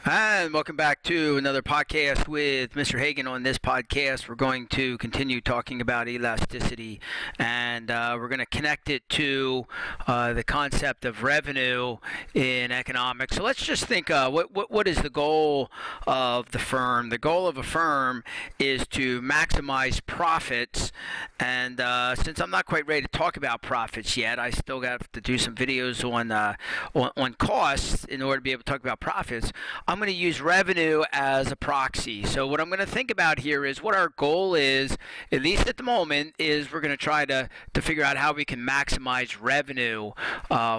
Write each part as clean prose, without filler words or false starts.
And welcome back to another podcast with Mr. Hagan. On this podcast, we're going to continue talking about elasticity, and we're going to connect it to the concept of revenue in economics. So let's just think, what is the goal of the firm? The goal of a firm is to maximize profits, and since I'm not quite ready to talk about profits yet, I still got to do some videos on costs in order to be able to talk about profits. I'm going to use revenue as a proxy. So what I'm going to think about here is what our goal is, at least at the moment, is we're going to try to figure out how we can maximize revenue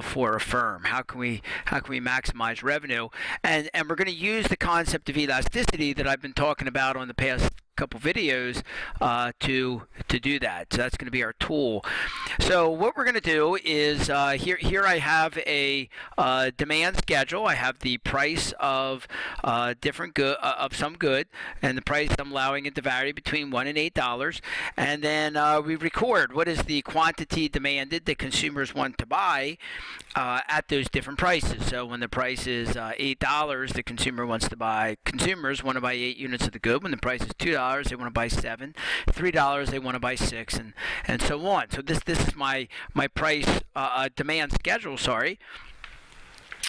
for a firm. How can we maximize revenue? And we're going to use the concept of elasticity that I've been talking about on the past couple videos to do that. So that's going to be our tool. So what we're going to do is here I have a demand schedule. I have the price of different good of some good, and the price I'm allowing it to vary between $1 and $8. And then we record what is the quantity demanded that consumers want to buy at those different prices. So when the price is $8, the consumers want to buy 8 units of the good. When the price is $2, they want to buy 7. $3, they want to buy 6, and so on. So this is my price demand schedule. Sorry.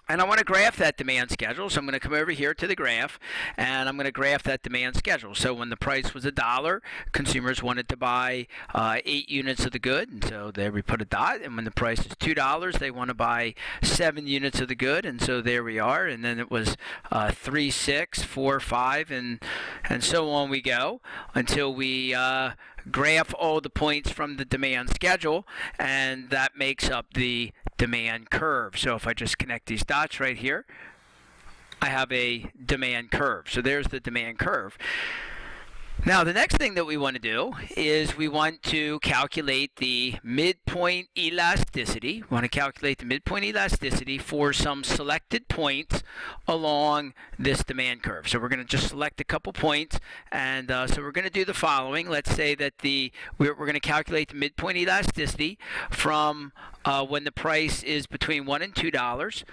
And I want to graph that demand schedule, so I'm going to come over here to the graph, and I'm going to graph that demand schedule. So when the price was $1, consumers wanted to buy 8 units of the good, and so there we put a dot. And when the price is $2, they want to buy 7 units of the good, and so there we are. And then it was 3, 6, 4, 5, and so on we go until we graph all the points from the demand schedule, and that makes up the demand curve. So if I just connect these dots right here, I have a demand curve. So there's the demand curve. Now, the next thing that we want to do is we want to calculate the midpoint elasticity. We want to calculate the midpoint elasticity for some selected points along this demand curve. So we're going to just select a couple points, and so we're going to do the following. Let's say that we're going to calculate the midpoint elasticity from when the price is between $1 and $2,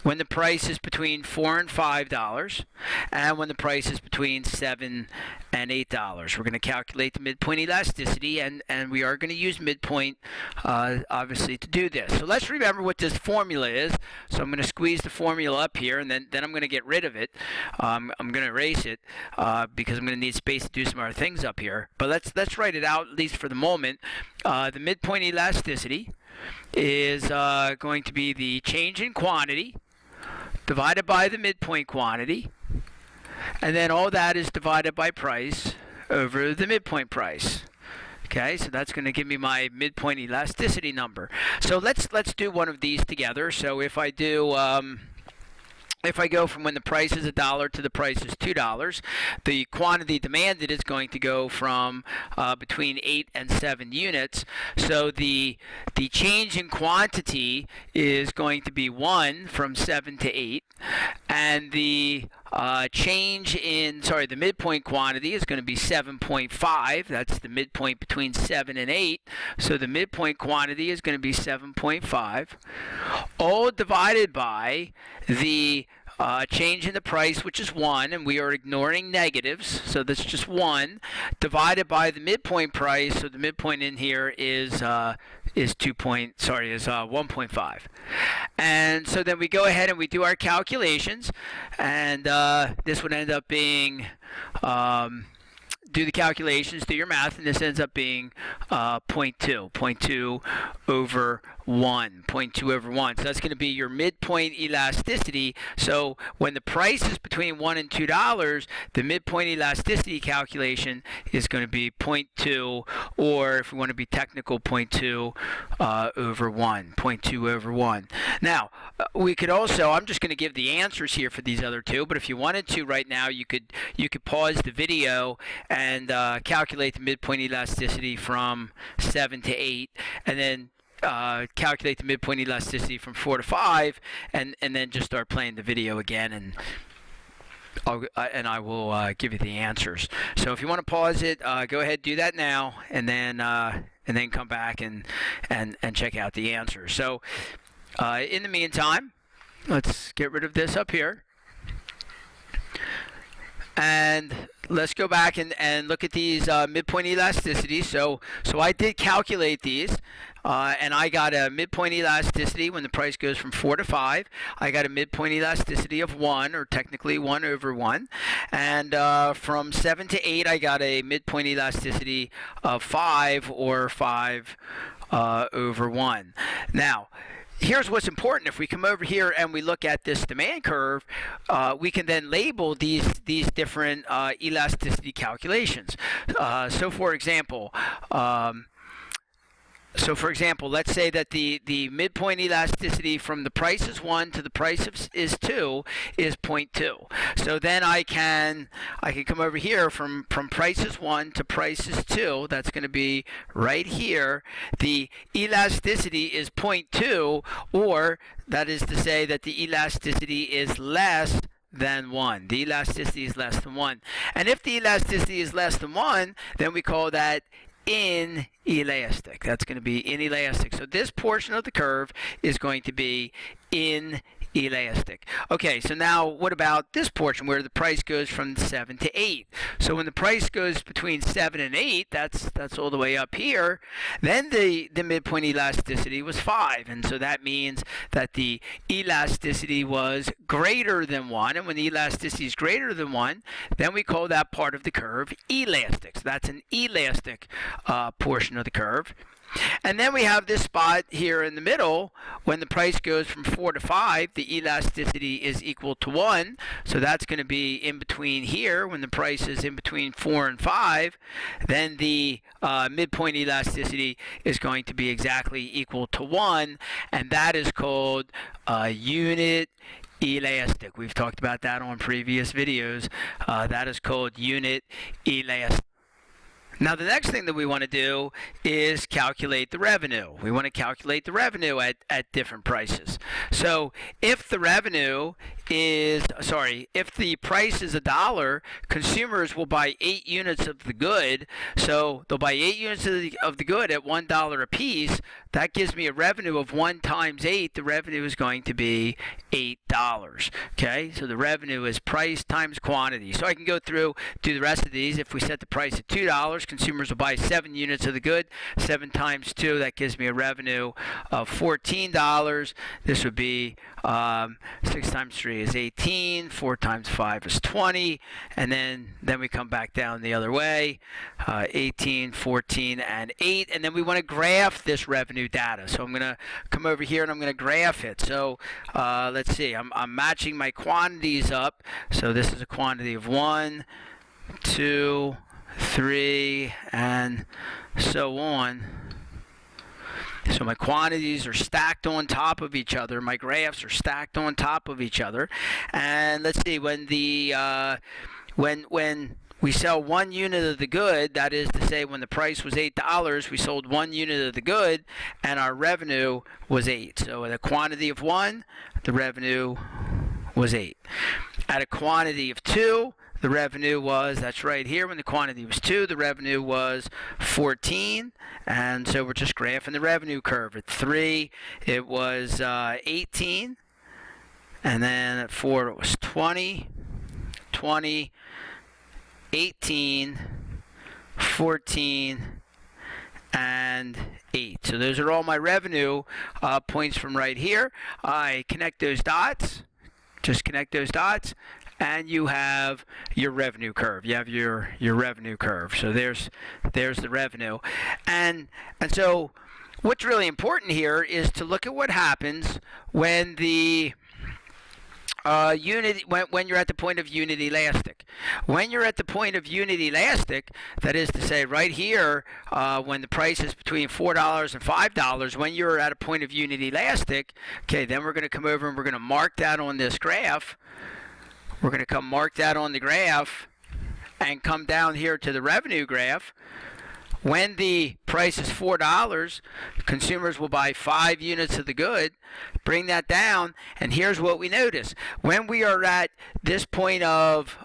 when the price is between $4 and $5, and when the price is between $7 and $8. We're going to calculate the midpoint elasticity, and we are going to use midpoint, obviously, to do this. So let's remember what this formula is. So I'm going to squeeze the formula up here, and then I'm going to get rid of it. I'm going to erase it because I'm going to need space to do some other things up here. But let's write it out, at least for the moment. The midpoint elasticity is going to be the change in quantity divided by the midpoint quantity, and then all that is divided by price over the midpoint price. Okay, so that's going to give me my midpoint elasticity number. So let's do one of these together. So if I do if I go from when the price is $1 to the price is $2, the quantity demanded is going to go from between 8 and 7 units. So the change in quantity is going to be 1 from 7 to 8, and the the midpoint quantity is going to be 7.5. That's the midpoint between 7 and 8. So the midpoint quantity is going to be 7.5, all divided by the change in the price, which is 1, and we are ignoring negatives, so that's just 1, divided by the midpoint price. So the midpoint in here is 1.5. And so then we go ahead and we do our calculations, and this would end up being do the calculations, do your math, and this ends up being 0.2 over 1. 0.2 over 1. So that's going to be your midpoint elasticity. So when the price is between $1 and $2, the midpoint elasticity calculation is going to be 0.2, or if we want to be technical, 0.2 over 1. 0.2 over 1. Now, we could also, I'm just going to give the answers here for these other two, but if you wanted to right now, you could pause the video and calculate the midpoint elasticity from 7 to 8, and then calculate the midpoint elasticity from 4 to 5, and then just start playing the video again, and I will give you the answers. So if you want to pause it, go ahead, do that now, and then come back and check out the answers. So in the meantime, let's get rid of this up here. And let's go back and look at these midpoint elasticities. So I did calculate these, and I got a midpoint elasticity when the price goes from 4 to 5. I got a midpoint elasticity of 1, or technically 1 over 1. And from 7 to 8, I got a midpoint elasticity of 5, or 5 over 1. Now, here's what's important. If we come over here and we look at this demand curve, we can then label these different elasticity calculations. So for example, let's say that the midpoint elasticity from the price is 1 to the price is 2 is 0.2. So then I can come over here from price is 1 to price is 2. That's going to be right here. The elasticity is 0.2, or that is to say that the elasticity is less than 1. The elasticity is less than 1. And if the elasticity is less than 1, then we call that inelastic. That's going to be inelastic. So this portion of the curve is going to be inelastic. Okay, so now what about this portion where the price goes from 7 to 8? So when the price goes between 7 and 8, that's all the way up here, then the midpoint elasticity was 5. And so that means that the elasticity was greater than 1. And when the elasticity is greater than 1, then we call that part of the curve elastic. So that's an elastic portion of the curve. And then we have this spot here in the middle. When the price goes from 4 to 5, the elasticity is equal to 1. So that's going to be in between here. When the price is in between 4 and 5, then the midpoint elasticity is going to be exactly equal to 1. And that is called unit elastic. We've talked about that on previous videos. That is called unit elastic. Now the next thing that we want to do is calculate the revenue. We want to calculate the revenue at different prices. So if the price is $1, consumers will buy 8 units of the good. So they'll buy 8 units of the good at $1 a piece. That gives me a revenue of 1 times 8. The revenue is going to be $8. Okay, so the revenue is price times quantity. So I can go through, do the rest of these. If we set the price at $2, consumers will buy 7 units of the good. 7 times 2, that gives me a revenue of $14. This would be 6 times 3 is 18. 4 times 5 is 20. And then we come back down the other way. 18, 14, and 8. And then we want to graph this revenue data. So I'm going to come over here and I'm going to graph it. So let's see. I'm matching my quantities up. So this is a quantity of 1, 2, 3, and so on. So my quantities are stacked on top of each other. My graphs are stacked on top of each other. And let's see, when we sell 1 unit of the good, that is to say when the price was $8, we sold 1 unit of the good and our revenue was 8. So at a quantity of 1, the revenue was 8. At a quantity of 2, the revenue was, that's right here, when the quantity was 2, the revenue was 14. And so we're just graphing the revenue curve. At 3, it was 18. And then at 4, it was 20, 20, 18, 14, and 8. So those are all my revenue points from right here. I connect those dots. Just connect those dots. And you have your revenue curve. You have your revenue curve. So there's the revenue. And so what's really important here is to look at what happens when the when you're at the point of unit elastic. When you're at the point of unit elastic, that is to say right here, when the price is between $4 and $5, when you're at a point of unit elastic, okay, then we're going to come over and we're going to mark that on this graph. We're going to come mark that on the graph and come down here to the revenue graph. When the price is $4, consumers will buy 5 units of the good. Bring that down, and here's what we notice. When we are at this point of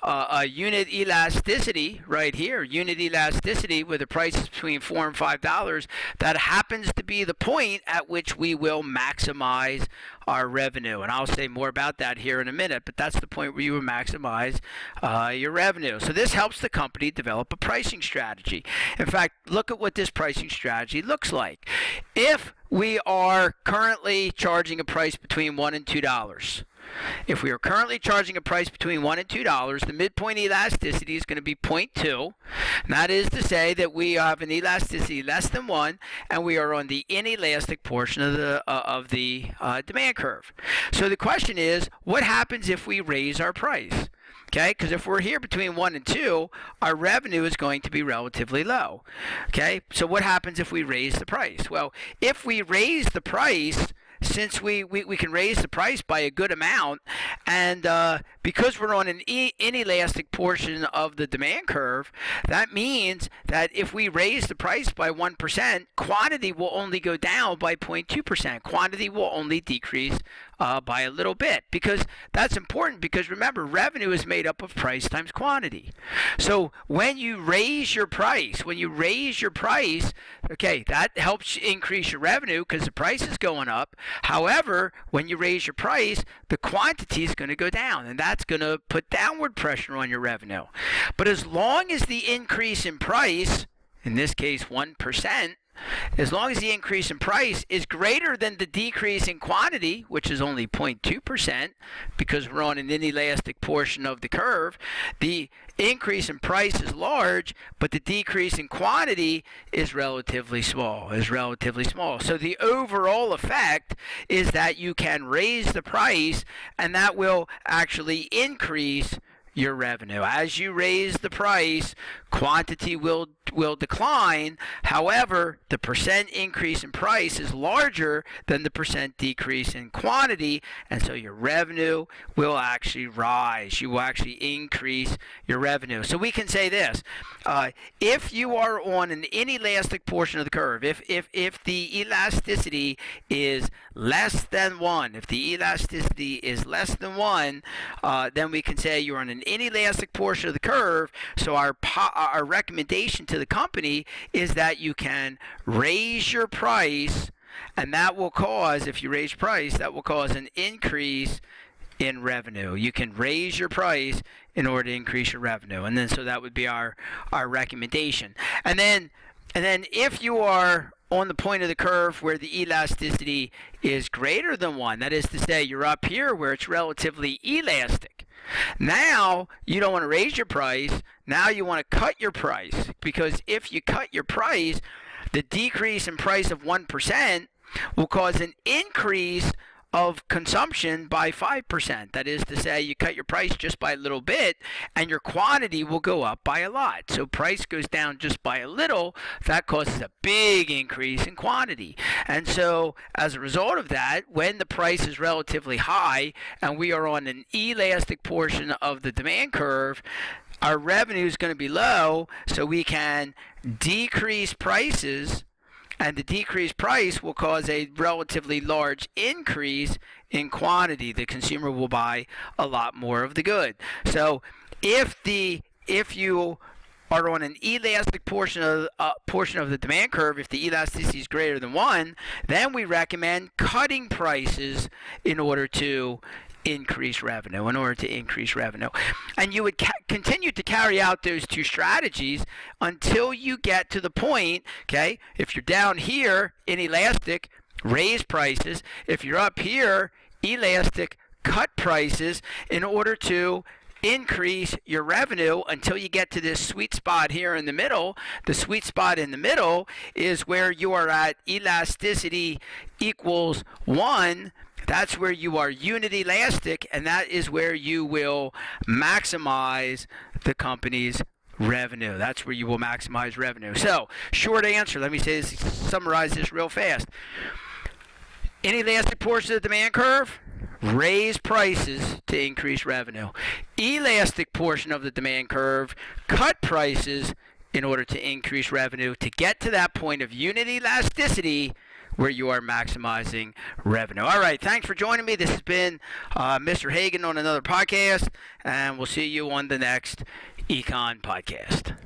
unit elasticity right here, unit elasticity with the prices between $4 and $5, that happens to be the point at which we will maximize our revenue. And I'll say more about that here in a minute, but that's the point where you will maximize your revenue. So this helps the company develop a pricing strategy. In fact, look at what this pricing strategy looks like. If we are currently charging a price between $1 and $2, if we are currently charging a price between $1 and $2, the midpoint elasticity is going to be 0.2. And that is to say that we have an elasticity less than 1, and we are on the inelastic portion of the demand curve. So the question is, what happens if we raise our price? Okay, because if we're here between 1 and 2, our revenue is going to be relatively low. Okay, so what happens if we raise the price? Well, if we raise the price, since we can raise the price by a good amount, and because we're on an inelastic portion of the demand curve, that means that if we raise the price by 1%, quantity will only go down by 0.2%. Quantity will only decrease by a little bit, because that's important, because remember, revenue is made up of price times quantity. So when you raise your price, okay, that helps increase your revenue because the price is going up. However, when you raise your price, the quantity is going to go down, and that's going to put downward pressure on your revenue. But as long as the increase in price, in this case 1%, as long as the increase in price is greater than the decrease in quantity, which is only 0.2%, because we're on an inelastic portion of the curve, the increase in price is large, but the decrease in quantity is relatively small. So the overall effect is that you can raise the price, and that will actually increase your revenue. As you raise the price, quantity will decline. However, the percent increase in price is larger than the percent decrease in quantity, and so your revenue will actually rise. You will actually increase your revenue. So we can say this: if you are on an inelastic portion of the curve, if the elasticity is less than 1, then we can say you're on an inelastic portion of the curve. So our recommendation to the company is that you can raise your price, and that will cause, if you raise price, that will cause an increase in revenue. You can raise your price in order to increase your revenue, and then so that would be our recommendation. And then if you are on the point of the curve where the elasticity is greater than 1, that is to say you're up here where it's relatively elastic, now you don't want to raise your price. Now you want to cut your price, because if you cut your price, the decrease in price of 1% will cause an increase of consumption by 5%. That is to say, you cut your price just by a little bit, and your quantity will go up by a lot. So price goes down just by a little. That causes a big increase in quantity. And so as a result of that, when the price is relatively high and we are on an elastic portion of the demand curve, our revenue is going to be low, so we can decrease prices, and the decreased price will cause a relatively large increase in quantity. The consumer will buy a lot more of the good. So if you are on an elastic portion of the demand curve, if the elasticity is greater than 1, then we recommend cutting prices in order to increase revenue. And you would continue to carry out those two strategies until you get to the point, okay, if you're down here, inelastic, raise prices. If you're up here, elastic, cut prices in order to increase your revenue until you get to this sweet spot here in the middle. The sweet spot in the middle is where you are at elasticity equals 1. That's where you are unit elastic, and that is where you will maximize the company's revenue. That's where you will maximize revenue. So, short answer, let me summarize this real fast. Inelastic portion of the demand curve, raise prices to increase revenue. Elastic portion of the demand curve, cut prices in order to increase revenue. To get to that point of unit elasticity, where you are maximizing revenue. All right, thanks for joining me. This has been Mr. Hagan on another podcast, and we'll see you on the next Econ podcast.